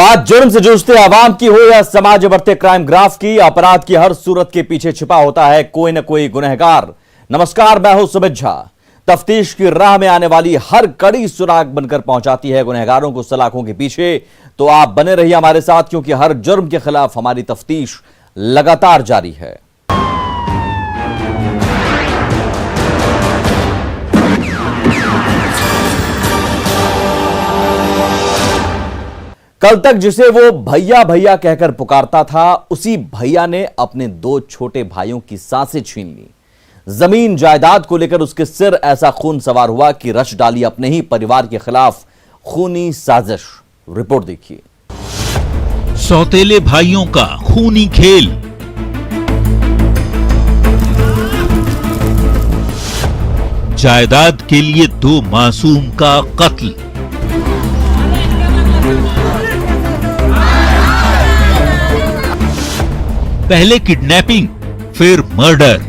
बात जुर्म से जूझते आवाम की हो या समाज बढ़ते क्राइम ग्राफ की, अपराध की हर सूरत के पीछे छिपा होता है कोई न कोई गुनहगार। नमस्कार, मैं हूं सुमित झा। तफ्तीश की राह में आने वाली हर कड़ी सुराग बनकर पहुंचाती है गुनहगारों को सलाखों के पीछे। तो आप बने रहिए हमारे साथ, क्योंकि हर जुर्म के खिलाफ हमारी तफ्तीश लगातार जारी है। कल तक जिसे वो भैया भैया कहकर पुकारता था, उसी भैया ने अपने दो छोटे भाइयों की सांसें छीन ली। जमीन जायदाद को लेकर उसके सिर ऐसा खून सवार हुआ कि रच डाली अपने ही परिवार के खिलाफ खूनी साजिश। रिपोर्ट देखिए। सौतेले भाइयों का खूनी खेल। जायदाद के लिए दो मासूम का कत्ल। पहले किडनैपिंग, फिर मर्डर।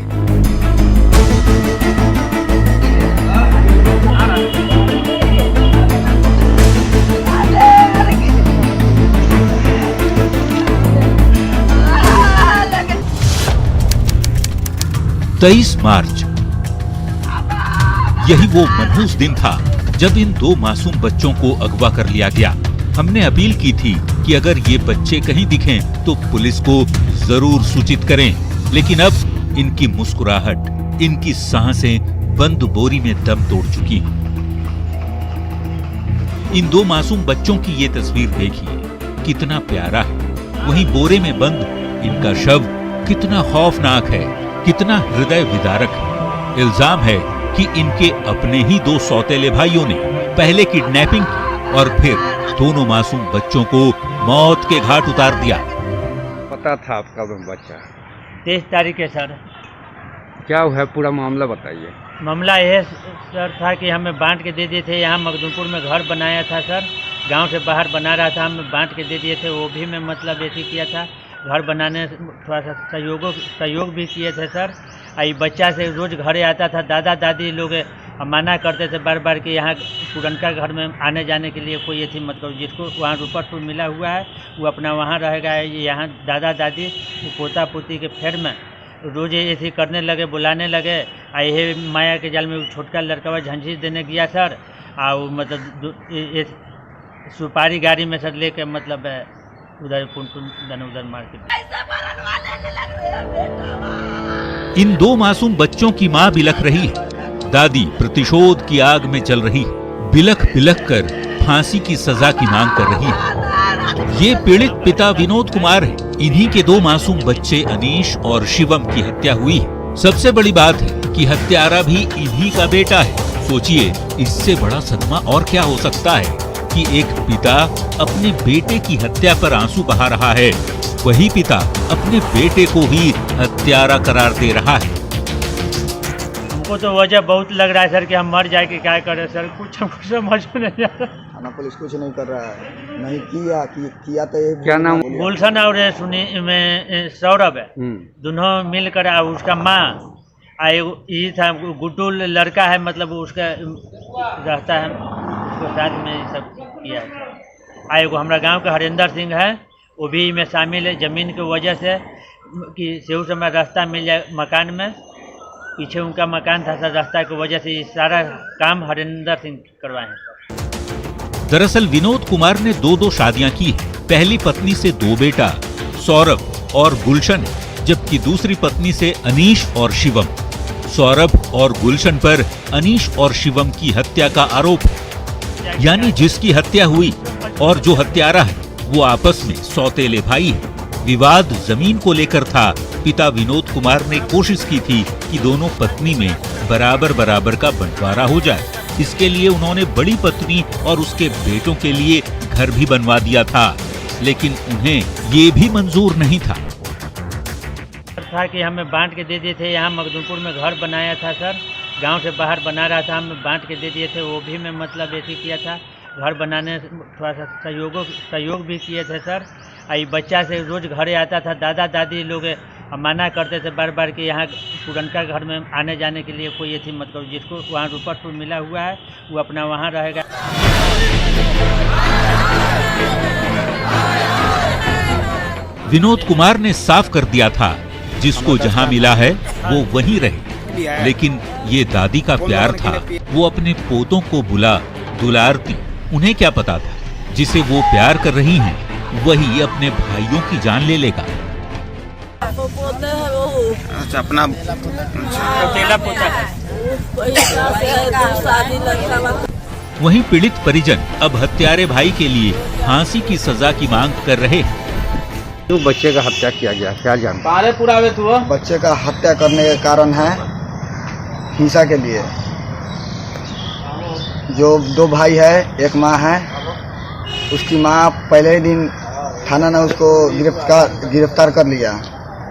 तेईस मार्च, यही वो मनहूस दिन था जब इन दो मासूम बच्चों को अगवा कर लिया गया। हमने अपील की थी कि अगर ये बच्चे कहीं दिखें तो पुलिस को जरूर सूचित करें, लेकिन अब इनकी मुस्कुराहट, इनकी सांसें बंद बोरी में दम तोड़ चुकी हैं। इन दो मासूम बच्चों की ये तस्वीर देखिए, कितना प्यारा है। वहीं बोरे में बंद इनका शव कितना खौफनाक है, कितना हृदय विदारक है। इल्जाम है कि इनके अपने ही दो सौतेले भाइयों ने पहले किडनैपिंग की और फिर दोनों मासूम बच्चों को मौत के घाट उतार दिया। पता था आपका बच्चा 23 तारीख है सर। क्या है पूरा मामला बताइए। मामला यह सर था कि हमें बांट के दे दिए थे। यहाँ मखदूमपुर में घर बनाया था सर, गांव से बाहर बना रहा था, हमें बांट के दे दिए थे। वो भी मैं मतलब ऐसे किया था, घर बनाने थोड़ा सा सहयोग भी किए थे सर। आई बच्चा से रोज़ घरे आता था, दादा दादी लोग मना करते थे बार बार कि यहाँ पुरनका घर में आने जाने के लिए कोई ऐसी मतलब जिसको वहाँ रुपट मिला हुआ है वो अपना वहाँ रहेगा। यहाँ दादा दादी पोता पोती के फेर में रोज़ ऐसे करने लगे, बुलाने लगे। ये माया के जाल में छोटका लड़का झंझी देने गया सर, और मतलब सुपारी गाड़ी में सर लेके मतलब उधर उधर मार के। इन दो मासूम बच्चों की मां बिलख रही है, दादी प्रतिशोध की आग में जल रही है, बिलख बिलख कर फांसी की सजा की मांग कर रही है। ये पीड़ित पिता विनोद कुमार है। इन्हीं के दो मासूम बच्चे अनीश और शिवम की हत्या हुई है। सबसे बड़ी बात है कि हत्यारा भी इन्हीं का बेटा है। सोचिए, इससे बड़ा सदमा और क्या हो सकता है कि एक पिता अपने बेटे की हत्या पर आंसू बहा रहा है, वही पिता अपने बेटे को ही हत्यारा करार दे रहा है। हमको तो वजह बहुत लग रहा है सर कि हम मर जाए कि क्या करें सर, कुछ हमको समझ में नहीं आता। थाना पुलिस कुछ नहीं कर रहा है, नहीं किया तो ये क्या नाम? गुलशन और सुनी में सौरभ है, दोनों मिलकर उसका माँ ये था गुड्डू लड़का है, मतलब उसका रहता है उसके साथ में ये सब किया है। एगो हमारा गांव का हरिंदर सिंह है, वो भी में शामिल है। ज़मीन की वजह से कि से उस समय रास्ता मिल जाए मकान में, पीछे उनका मकान था सर, रास्ता की वजह से ये सारा काम हरिंदर सिंह करवाए हैं। दरअसल विनोद कुमार ने दो शादियां की है। पहली पत्नी से दो बेटा सौरभ और गुलशन, जबकि दूसरी पत्नी से अनीश और शिवम। सौरभ और गुलशन पर अनीश और शिवम की हत्या का आरोप है, यानी जिसकी हत्या हुई और जो हत्यारा है वो आपस में सौतेले भाई है। विवाद जमीन को लेकर था। पिता विनोद कुमार ने कोशिश की थी कि दोनों पत्नी में बराबर बराबर का बंटवारा हो जाए। इसके लिए उन्होंने बड़ी पत्नी और उसके बेटों के लिए घर भी बनवा दिया था, लेकिन उन्हें ये भी मंजूर नहीं था कि हमें बांट के दे दिए थे। यहाँ मखदूमपुर में घर बनाया था सर, गांव से बाहर बना रहा था, हमें बांट के दे दिए थे। वो भी मैं मतलब ऐसे किया था, घर बनाने थोड़ा सा सहयोग भी किए थे सर। आई बच्चा से रोज़ घरे आता था, दादा दादी लोग मना करते थे बार बार कि यहाँ पुरनका घर में आने जाने के लिए कोई ऐसी मतलब जिसको वहाँ रुपट मिला हुआ है वो अपना वहाँ रहेगा। विनोद कुमार ने साफ कर दिया था, जिसको जहां मिला है वो वहीं रहे। लेकिन ये दादी का प्यार था, वो अपने पोतों को बुला दुलारती। उन्हें क्या पता था जिसे वो प्यार कर रही हैं, वही अपने भाइयों की जान ले लेगा। अच्छा, अपना अकेला पोता है। वहीं पीड़ित परिजन अब हत्यारे भाई के लिए फांसी की सजा की मांग कर रहे हैं। क्यों बच्चे का हत्या किया गया, क्या जानते? बच्चे का हत्या करने का कारण है हिंसा के लिए। जो 2 भाई है, एक माँ है। उसकी माँ पहले ही दिन थाना ने उसको गिरफ्तार कर लिया।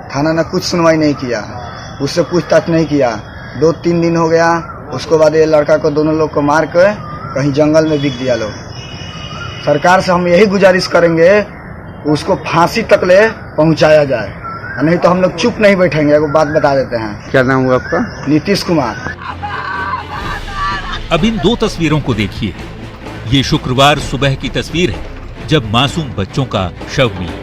थाना ने कुछ सुनवाई नहीं किया, उससे पूछताछ नहीं किया। 2-3 दिन हो गया। उसके बाद ये लड़का को दोनों लोग को मार के कहीं जंगल में बिक दिया लोग। सरकार से हम यही गुजारिश करेंगे, उसको फांसी तक ले पहुंचाया जाए, नहीं तो हम लोग चुप नहीं बैठेंगे। एक बात बता देते हैं। क्या नाम हुआ आपका? नीतीश कुमार। अब इन 2 तस्वीरों को देखिए। ये शुक्रवार सुबह की तस्वीर है जब मासूम बच्चों का शव मिला,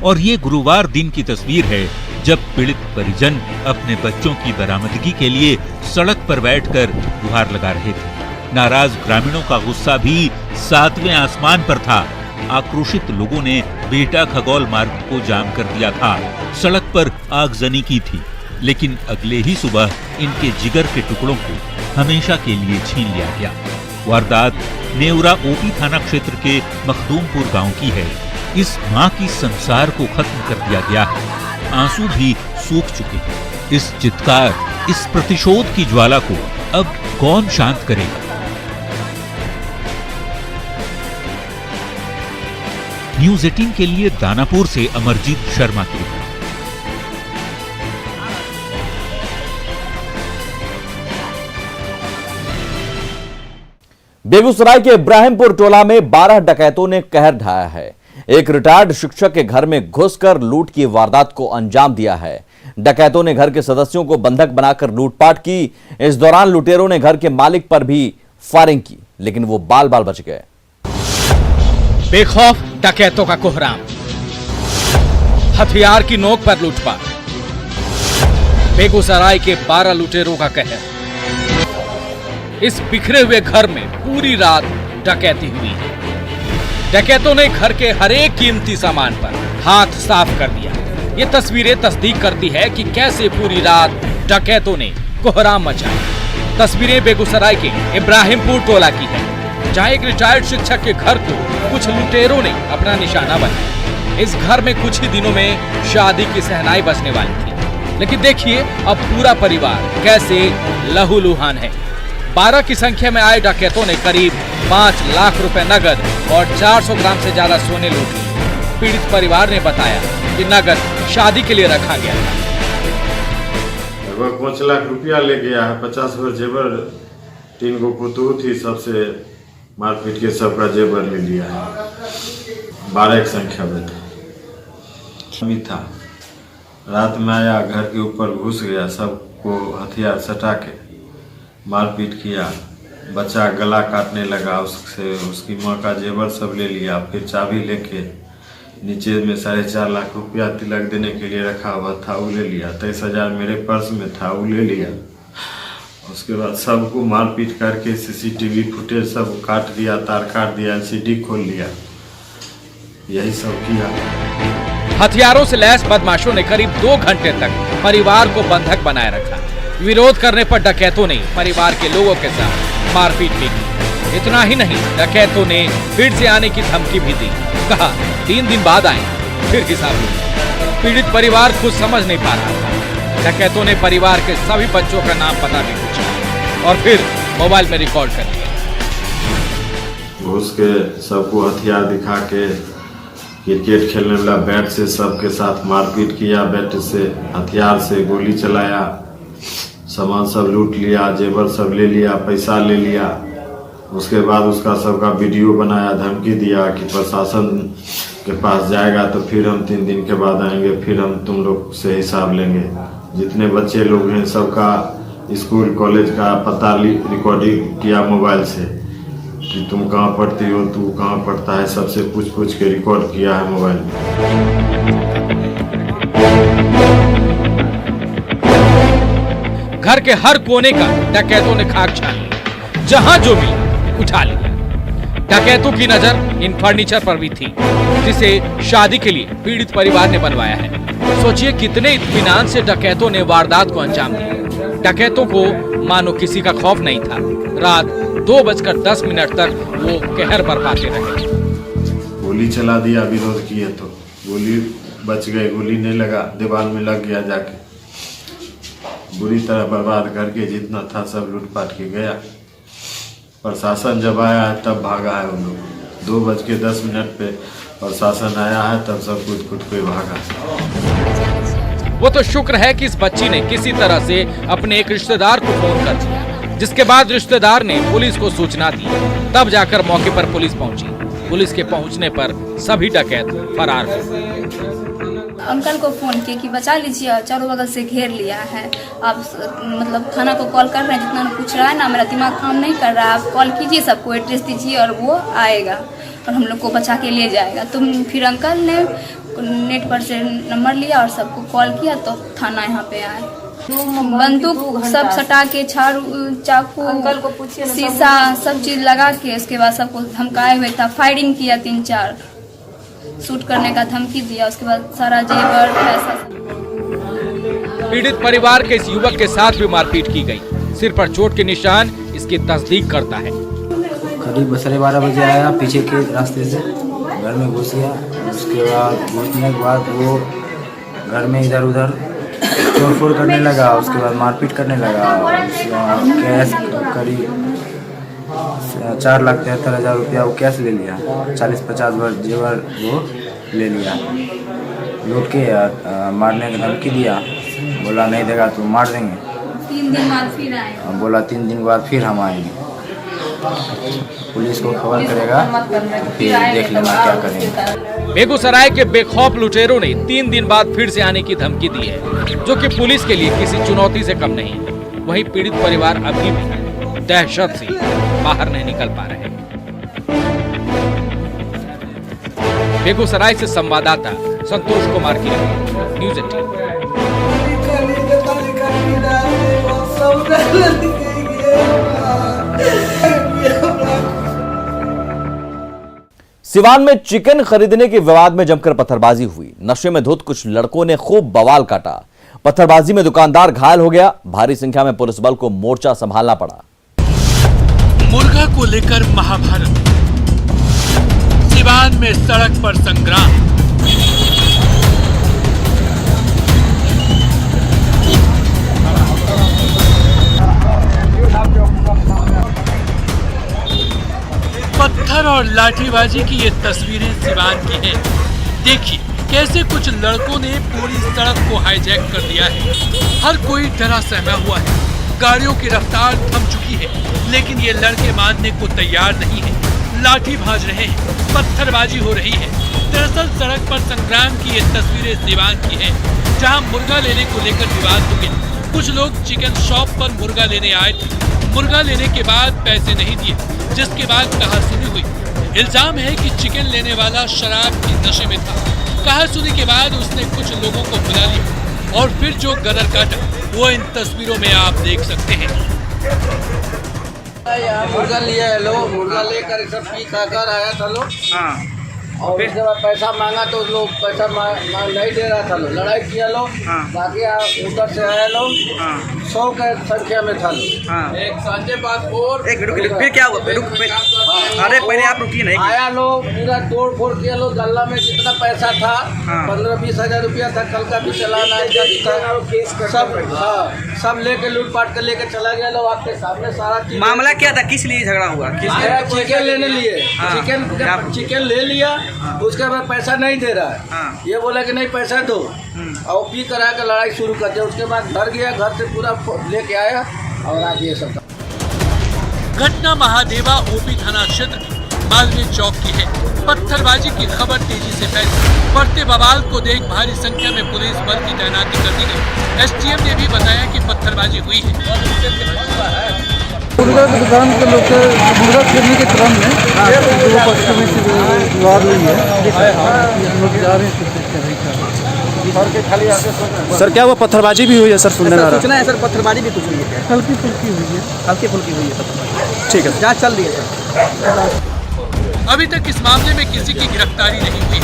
और ये गुरुवार दिन की तस्वीर है जब पीड़ित परिजन अपने बच्चों की बरामदगी के लिए सड़क पर बैठकर गुहार लगा रहे थे। नाराज ग्रामीणों का गुस्सा भी 7वें आसमान पर था। आक्रोशित लोगों ने बेटा खगौल मार्ग को जाम कर दिया था। सड़क पर आगजनी की थी, लेकिन अगले ही सुबह इनके जिगर के टुकड़ों को हमेशा के लिए छीन लिया गया। वारदात नेवरा ओपी थाना क्षेत्र के मखदूमपुर गांव की है। इस मां की संसार को खत्म कर दिया गया है। आंसू भी सूख चुके हैं। इस चित्कार, इस प्रतिशोध की ज्वाला को अब कौन शांत करेगा? न्यूज़ 18 के लिए दानापुर से अमरजीत शर्मा की रिपोर्ट। बेगूसराय के इब्राहिमपुर टोला में 12 डकैतों ने कहर ढाया है। एक रिटायर्ड शिक्षक के घर में घुसकर लूट की वारदात को अंजाम दिया है। डकैतों ने घर के सदस्यों को बंधक बनाकर लूटपाट की। इस दौरान लुटेरों ने घर के मालिक पर भी फायरिंग की, लेकिन वो बाल बाल बच गए। बेखौफ डकैतों का कोहराम, हथियार की नोक पर लूटपाट। बेगूसराय के 12 लुटेरों का कहर। इस बिखरे हुए घर में पूरी रात डकैती हुई है। डकैतों ने घर के हर एक कीमती सामान पर हाथ साफ कर दिया। ये तस्वीरें तस्दीक करती है कि कैसे पूरी रात डकैतों ने कोहराम मचाया। तस्वीरें बेगूसराय के इब्राहिमपुर टोला की है, जहां एक रिटायर्ड शिक्षक के घर को कुछ लुटेरों ने अपना निशाना बनाया। इस घर में कुछ ही दिनों में शादी की सहनाई बजने वाली थी, लेकिन देखिए अब पूरा परिवार कैसे लहूलुहान है। 12 की संख्या में आए डकैतों ने करीब 5 लाख रुपए नगद और 400 ग्राम से ज्यादा सोने लूट लिए। पीड़ित परिवार ने बताया कि नगद शादी के लिए रखा गया था। लगभग 5 लाख रुपया ले गया है। 50 भर जेवर, 3 गो पुतू थी, सबसे मारपीट के सबका जेवर ले लिया है। 12 की संख्या में था। रात में आया, घर के ऊपर घुस गया, सबको हथियार सटा के मारपीट किया। बच्चा गला काटने लगा, उससे उसकी माँ का जेवर सब ले लिया। फिर चाबी लेके नीचे में 4.5 लाख रुपया तिलक देने के लिए रखा हुआ था, वो ले लिया। 23,000 मेरे पर्स में था, वो ले लिया। उसके बाद सबको मारपीट करके सीसीटीवी फुटेज सब काट दिया, तार काट दिया, एलसीडी खोल लिया। यही सब किया। हथियारों से लैस बदमाशों ने करीब 2 घंटे तक परिवार को बंधक बनाए रखा। विरोध करने पर डकैतों ने परिवार के लोगों के साथ मारपीट भी की। इतना ही नहीं, डकैतों ने फिर से आने की धमकी भी दी। कहा 3 दिन बाद आए, फिर हिसाब लूंगा। पीड़ित परिवार कुछ समझ नहीं पा रहा था। डकैतों ने परिवार के सभी बच्चों का नाम पता भी पूछा और फिर मोबाइल में रिकॉर्ड कर लिया। घुस के सबको हथियार दिखा के क्रिकेट खेलने वाला बैट से सबके साथ मारपीट किया। बैट से, हथियार से गोली चलाया। सामान सब लूट लिया, जेवर सब ले लिया, पैसा ले लिया। उसके बाद उसका सबका वीडियो बनाया, धमकी दिया कि प्रशासन के पास जाएगा तो फिर हम 3 दिन के बाद आएंगे, फिर हम तुम लोग से हिसाब लेंगे। जितने बच्चे लोग हैं सबका स्कूल कॉलेज का पता रिकॉर्डिंग किया मोबाइल से। कि तुम कहाँ पढ़ती हो, तू कहाँ पढ़ता है, सबसे पूछ पूछ के रिकॉर्ड किया है मोबाइल में। घर के हर कोने का डकैतों ने खाक छान लिया। जहां जो मिला उठा लिया। डकैतों की नजर इन फर्नीचर पर भी थी, जिसे शादी के लिए पीड़ित परिवार ने बनवाया है। सोचिए कितने इत्मीनान से डकैतों ने वारदात को अंजाम दिया। डकैतों को मानो किसी का खौफ नहीं था। रात 2:10 तक वो कहर बरपाते रहे। गोली चला दिया, विरोध किए तो गोली बच गए, गोली नहीं लगा, दीवार में लग गया, जाके बुरी तरह बर्बाद करके जितना था सब लूटपाट के गया। प्रशासन जब आया है तब भागा है उन लोग। 2:10 पे प्रशासन आया है तब सब कुछ के भागा। वो तो शुक्र है कि इस बच्ची ने किसी तरह से अपने एक रिश्तेदार को फोन कर दिया, जिसके बाद रिश्तेदार ने पुलिस को सूचना दी। तब जाकर मौके पर पुलिस पहुंची। पुलिस के पहुंचने पर सभी डकैत फरार हो। अंकल को फोन किए कि बचा लीजिए, चारों बगल से घेर लिया है। आप मतलब थाना को कॉल कर रहे हैं, जितना पूछ रहा है ना, मेरा दिमाग काम नहीं कर रहा है। आप कॉल कीजिए, सबको एड्रेस दीजिए और वो आएगा और हम लोग को बचा के ले जाएगा। तो फिर अंकल ने नेट पर से नंबर लिया और सबको कॉल किया, तो थाना यहाँ पे आए। बंदूक सब सटा के, चाकू, अंकल को पूछिए, शीशा सब चीज लगा के उसके बाद सबको धमकाए हुए था। फायरिंग किया 3-4, शूट करने का धमकी दिया। उसके बाद सारा जेवर पैसा। पीड़ित परिवार के इस युवक के साथ भी मारपीट की गई। सिर पर चोट के निशान इसकी तस्दीक करता है। करीब 12:30 बजे आया, पीछे के रास्ते से घर में घुस गया। उसके बाद घुसने के बाद वो घर में इधर उधर तोड़फोड़ करने लगा। उसके बाद मारपीट करने लगा। कैश करीब 4,73,000 रुपया वो कैश ले लिया। 40-50 भर जेवर वो ले लिया। लूट के मारने की धमकी दिया। बोला नहीं देगा तो मार देंगे। 3 दिन बाद फिर आए। बोला 3 दिन बाद फिर हम आएंगे। पुलिस को खबर करेगा, फिर देख लेना क्या करेंगे। बेगूसराय के बेखौफ लुटेरों ने 3 दिन बाद फिर से आने की धमकी दी है, जो कि पुलिस के लिए किसी चुनौती से कम नहीं है। वहीं पीड़ित परिवार अभी भी दहशत से बाहर नहीं निकल पा रहे। बेगूसराय से संवाददाता संतोष कुमार की रिपोर्ट, न्यूज़ 18। सिवान में चिकन खरीदने के विवाद में जमकर पत्थरबाजी हुई। नशे में धुत कुछ लड़कों ने खूब बवाल काटा। पत्थरबाजी में दुकानदार घायल हो गया। भारी संख्या में पुलिस बल को मोर्चा संभालना पड़ा। मुर्गा को लेकर महाभारत, सिवान में सड़क पर संग्राम। पत्थर और लाठीबाजी की ये तस्वीरें सिवान की हैं। देखिए कैसे कुछ लड़कों ने पूरी सड़क को हाईजैक कर दिया है। हर कोई डरा सहमा हुआ है। गाड़ियों की रफ्तार थम चुकी है, लेकिन ये लड़के मानने को तैयार नहीं है। लाठी भाज रहे हैं, पत्थरबाजी हो रही है। दरअसल सड़क पर संग्राम की ये तस्वीरें सिवान की हैं, जहां मुर्गा लेने को लेकर विवाद हो गया। कुछ लोग चिकन शॉप पर मुर्गा लेने आए थे। मुर्गा लेने के बाद पैसे नहीं दिए, जिसके बाद कहासुनी हुई। इल्जाम है कि चिकन लेने वाला शराब के नशे में था। कहासुनी के बाद उसने कुछ लोगों को बुला लिया और फिर जो गदर काटा वो इन तस्वीरों में आप देख सकते हैं। मुर्गा लिया है लोग, मुर्गा लेकर सब पी खाकर आया था लोग। और उसके बाद पैसा मांगा तो लोग पैसा नहीं दे रहा था। लोग लड़ाई किया लोग। बाकी उधर से आया लोग 100 के संख्या में था लोग। एक संजय बात और फिर क्या हुआ? अरे पहले आप रुकिए नहीं। आया लोग पूरा तोड़ फोड़ किया लोग। गल्ला में जितना पैसा था 15-20 हजार रुपया था। कल का भी चलान आएगा भी था। सब लेके लूटपाट कर लेके चला गया लोग। आपके सामने सारा चीज। मामला क्या था? किस लिए झगड़ा हुआ? चिकन लेने लिए। चिकन ले लिया, उसके बाद पैसा नहीं दे रहा है। ये बोला कि नहीं पैसा दो, और पी कर आकर लड़ाई शुरू कर दिया। उसके बाद घर गया, घर से पूरा लेके आया और आज ये सब। घटना महादेवा ओपी थाना क्षेत्र मालवीय चौक की है। पत्थरबाजी की खबर तेजी से फैली। बढ़ते बवाल को देख भारी संख्या में पुलिस बल की तैनाती कर दी गई। एसडीएम ने भी बताया कि पत्थरबाजी हुई है। मुर्गा की दुकान के लोग मुर्गा खरीदने के क्रम में दो पक्षों में लड़ रही है, हम लोग जा रहे हैं। सर क्या वो पत्थरबाजी भी हुई है? सर सुनने में आ रहा सूचना है सर, पत्थरबाजी भी कुछ हुई है, हल्की फुल्की हुई है, हल्की फुल्की हुई है पत्थरबाजी। ठीक है, जांच चल रही है सर। अभी तक इस मामले में किसी की गिरफ्तारी नहीं हुई,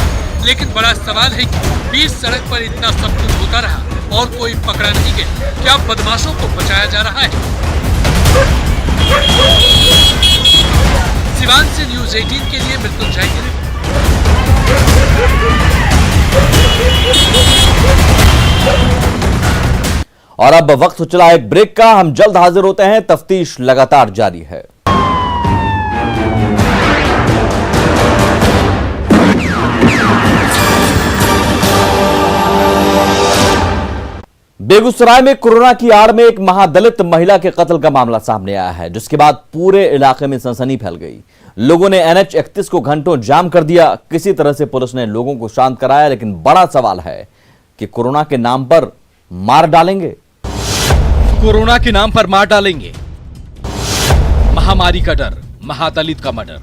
लेकिन बड़ा सवाल है कि बीच सड़क पर इतना सब कुछ होता रहा और कोई पकड़ा नहीं गया। क्या बदमाशों को बचाया जा रहा है? सिवान से न्यूज 18 के लिए मृत्युंजय की रिपोर्ट। और अब वक्त हो चला एक ब्रेक का, हम जल्द हाजिर होते हैं। तफ्तीश लगातार जारी है। बेगूसराय में कोरोना की आड़ में एक महादलित महिला के कत्ल का मामला सामने आया है, जिसके बाद पूरे इलाके में सनसनी फैल गई। लोगों ने NH 31 को घंटों जाम कर दिया। किसी तरह से पुलिस ने लोगों को शांत कराया, लेकिन बड़ा सवाल है कि कोरोना के नाम पर मार डालेंगे। कोरोना के नाम पर मार डालेंगे, महामारी का डर, महादलित का मर्डर।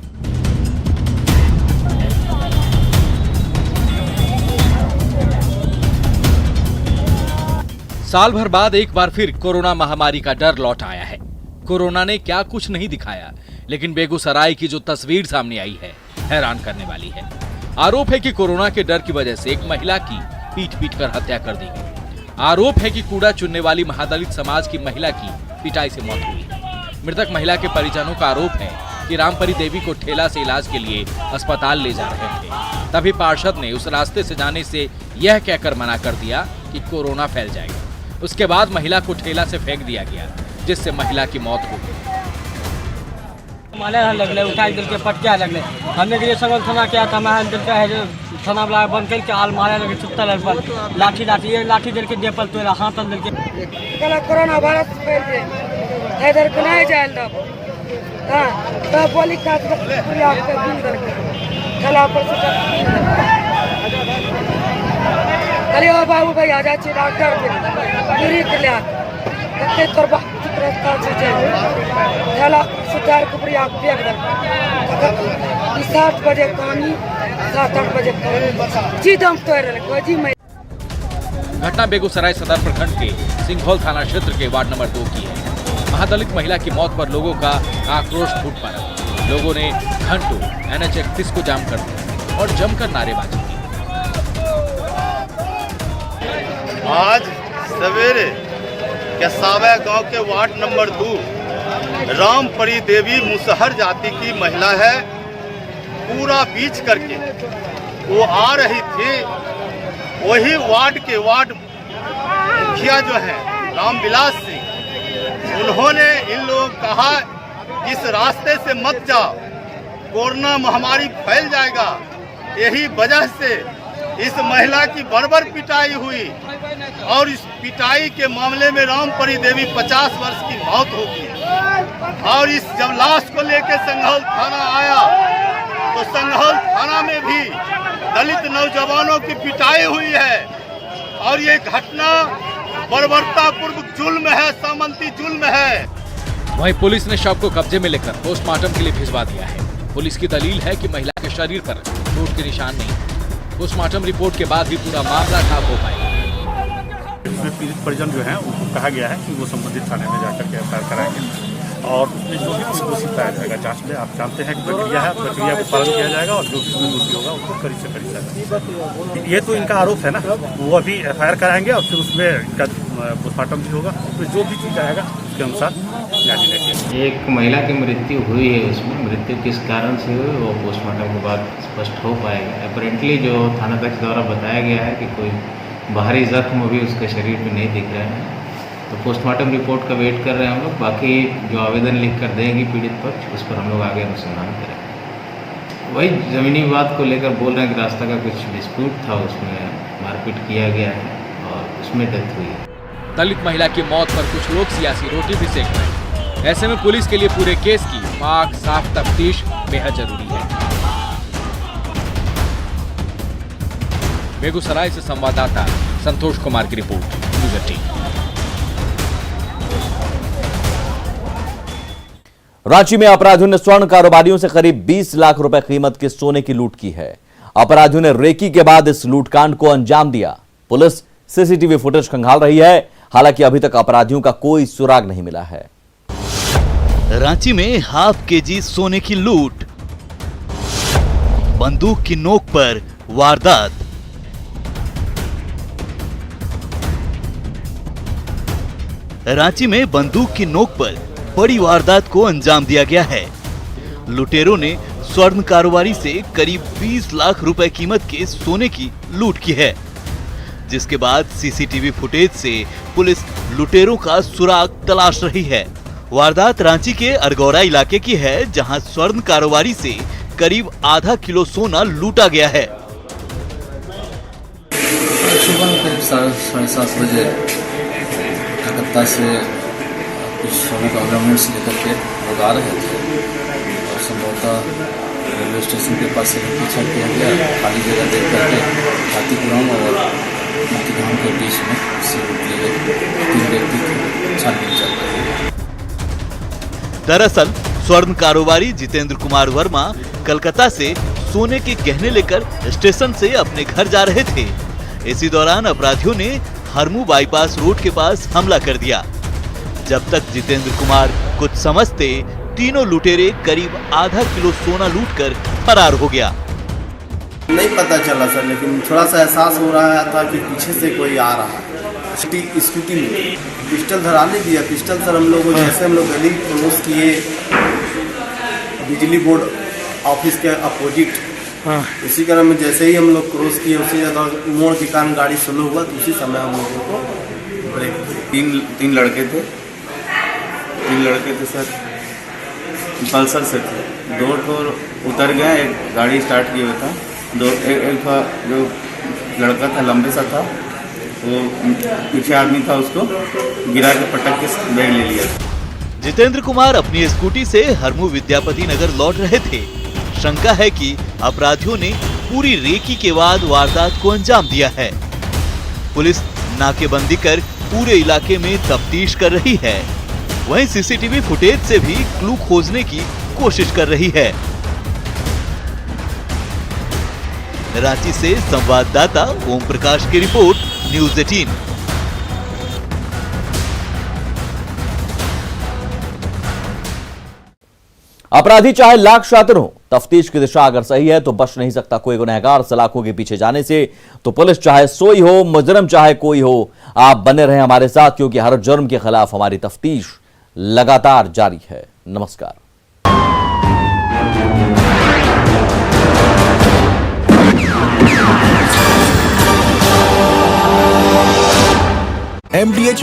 साल भर बाद एक बार फिर कोरोना महामारी का डर लौट आया है। कोरोना ने क्या कुछ नहीं दिखाया, लेकिन बेगूसराय की जो तस्वीर सामने आई है हैरान करने वाली है। आरोप है कि कोरोना के डर की वजह से एक महिला की पीट कर हत्या कर दी गई। आरोप है कि कूड़ा चुनने वाली महादलित समाज की महिला की पिटाई से मौत हुई है। मृतक महिला के परिजनों का आरोप है कि रामपरी देवी को ठेला से इलाज के लिए अस्पताल ले जा रहे थे, तभी पार्षद ने उस रास्ते से जाने से यह कहकर मना कर दिया कि कोरोना फैल जाएगा। उसके बाद महिला को ठेला से फेंक दिया गया, जिससे महिला की मौत हो गई। माले लगले उठाई दिल के पटिया लगले, हमने के संगल थाना क्या था, मैं दिल का है थाना वाला बंद करके आल मारे लगे चुत्ता लग पर लाठी ये लाठी दिल के देपल तोरा हाथ दिल के कला कोरोना वायरस फैल गए इधर को नहीं जाए हां तब बोली का पूरा के दिन दर के कला पर से कलियो बाबू भाई आ जाए डॉक्टर के पूरी के लिए कते तोरबा चित्रस्ता से जाए कला सुधार को पूरी आप देख दर 7 बजे कहानी 7-8 बजे जी दम तो जी मैं। घटना बेगूसराय सदर प्रखंड के सिंघौल थाना क्षेत्र के वार्ड नंबर 2 की है। महादलित महिला की मौत पर लोगों का आक्रोश फूट पड़ा। लोगों ने घंटों NH 31 को जाम कर दिया और जमकर नारेबाजी की। आज सवेरे केसावा गांव के वार्ड नंबर 2 रामपरी देवी मुसहर जाति की महिला है। पूरा बीच करके वो आ रही थी। वही वार्ड के वार्ड मुखिया जो है रामविलास सिंह, उन्होंने इन लोगों को कहा इस रास्ते से मत जाओ, कोरोना महामारी फैल जाएगा। यही वजह से इस महिला की बर्बर पिटाई हुई और इस पिटाई के मामले में रामपरी देवी 50 वर्ष की मौत होगी। और इस जब लाश को लेकर संघौल थाना आया तो संघौल थाना में भी दलित नौजवानों की पिटाई हुई है। और ये घटना बर्बरतापूर्वक जुल्म है, सामंती जुल्म है। वहीं पुलिस ने शव को कब्जे में लेकर पोस्टमार्टम के लिए भिजवा दिया है। पुलिस की दलील है कि महिला के शरीर पर चोट के निशान नहीं। पोस्टमार्टम रिपोर्ट के बाद ही पूरा मामला साफ हो पाएगा। इसमें पीड़ित परिजन जो है उनको कहा गया है कि वो संबंधित थाने में जाकर के एफआईआर कराएंगे और उसमें जो भी दोषी पाया जाएगा जांच में। आप जानते हैं कि प्रक्रिया है, प्रक्रिया को पालन किया जाएगा और जो भी दोषी होगा उसको कड़ी से कड़ी सजा। ये तो इनका आरोप है ना, वो अभी एफआईआर कराएंगे और फिर उसमें इनका पोस्टमार्टम भी होगा। उसमें जो भी चीज आएगा उसके अनुसार न्याय देंगे। एक महिला की मृत्यु हुई है, उसमें मृत्यु किस कारण से हुई वो पोस्टमार्टम के बाद स्पष्ट हो पाएगा। अपेरेंटली जो थानाध्यक्ष द्वारा बताया गया है कि कोई बाहरी जख्म भी उसके शरीर में नहीं दिख रहे हैं, तो पोस्टमार्टम रिपोर्ट का वेट कर रहे हैं हम लोग। बाकी जो आवेदन लिख कर देंगी पीड़ित पक्ष, उस पर हम लोग आगे अनुसंधान करेंगे। वही जमीनी विवाद को लेकर बोल रहे हैं कि रास्ता का कुछ डिस्प्यूट था, उसमें मारपीट किया गया है और उसमें डेथ हुई है। दलित महिला की मौत पर कुछ लोग सियासी रोटी भी सेक रहे हैं। ऐसे में पुलिस के लिए पूरे केस की पाक साफ तफ्तीश बेहद जरूरी है। बेगूसराय से संवाददाता संतोष कुमार की रिपोर्ट, न्यूज़ 18। रांची में अपराधियों ने स्वर्ण कारोबारियों से करीब 20 लाख रुपए कीमत के सोने की लूट की है। अपराधियों ने रेकी के बाद इस लूटकांड को अंजाम दिया। पुलिस सीसीटीवी फुटेज खंगाल रही है। हालांकि अभी तक अपराधियों का कोई सुराग नहीं मिला है। रांची में हाफ केजी सोने की लूट, बंदूक की नोक पर वारदात। रांची में बंदूक की नोक पर बड़ी वारदात को अंजाम दिया गया है। लुटेरों ने स्वर्ण कारोबारी से करीब 20 लाख रुपए कीमत के सोने की लूट की है, जिसके बाद सीसीटीवी फुटेज से पुलिस लुटेरों का सुराग तलाश रही है। वारदात रांची के अरगौरा इलाके की है, जहां स्वर्ण कारोबारी से करीब आधा किलो सोना लूटा गया है। सुबह करीब 7:30 बजे कलकत्ता से कुछ सोने का ऑर्नामेंट्स लेकर के लोग आ रहे थे और संभवतः रेलवे स्टेशन के पास से पीछा किया गया। खाली जगह देख करके हाथीपुरम और मोतीगांव के बीच में से निकले 3 व्यक्ति थे। छानबीन चल रही है। दरअसल स्वर्ण कारोबारी जितेंद्र कुमार वर्मा कलकत्ता से सोने के गहने लेकर स्टेशन से अपने घर जा रहे थे। इसी दौरान अपराधियों ने हरमू बाईपास रोड के पास हमला कर दिया। जब तक जितेंद्र कुमार कुछ समझते, तीनों लुटेरे करीब आधा किलो सोना लूटकर फरार हो गया। नहीं पता चला सर, लेकिन थोड़ा सा एहसास हो रहा था कि पीछे से कोई आ रहा है। स्कूटी में पिस्टल धरा नहीं दिया। पिस्टल सर हम लोग जैसे हम लोग गली क्रॉस किए बिजली बोर्ड ऑफिस के अपोजिट, उसी क्रम में जैसे ही हम लोग क्रॉस किए उसी जगह मोड़ के कारण गाड़ी स्लो हुआ, तो उसी समय हम लोगों को ब्रेक। तीन लड़के थे सर, पल्सर से थे। 2 ठो उतर गए, एक गाड़ी स्टार्ट किया हुआ था। एक जो लड़का था लंबे सा था, वो पीछे आदमी था, उसको गिरा के पटक के बैग ले लिया। जितेंद्र कुमार अपनी स्कूटी से हरमू विद्यापति नगर लौट रहे थे। शंका है कि अपराधियों ने पूरी रेकी के बाद वारदात को अंजाम दिया है। पुलिस नाकेबंदी कर पूरे इलाके में तफ्तीश कर रही है। वहीं सीसीटीवी फुटेज से भी क्लू खोजने की कोशिश कर रही है। रांची से संवाददाता ओम प्रकाश की रिपोर्ट, न्यूज़ 18। अपराधी चाहे लाख शातिर हो, तफ्तीश की दिशा अगर सही है तो बच नहीं सकता कोई गुनहगार सलाखों के पीछे जाने से। तो पुलिस चाहे सोई हो, मुजरिम चाहे कोई हो, आप बने रहें हमारे साथ, क्योंकि हर जुर्म के खिलाफ हमारी तफ्तीश लगातार जारी है। नमस्कार। MDH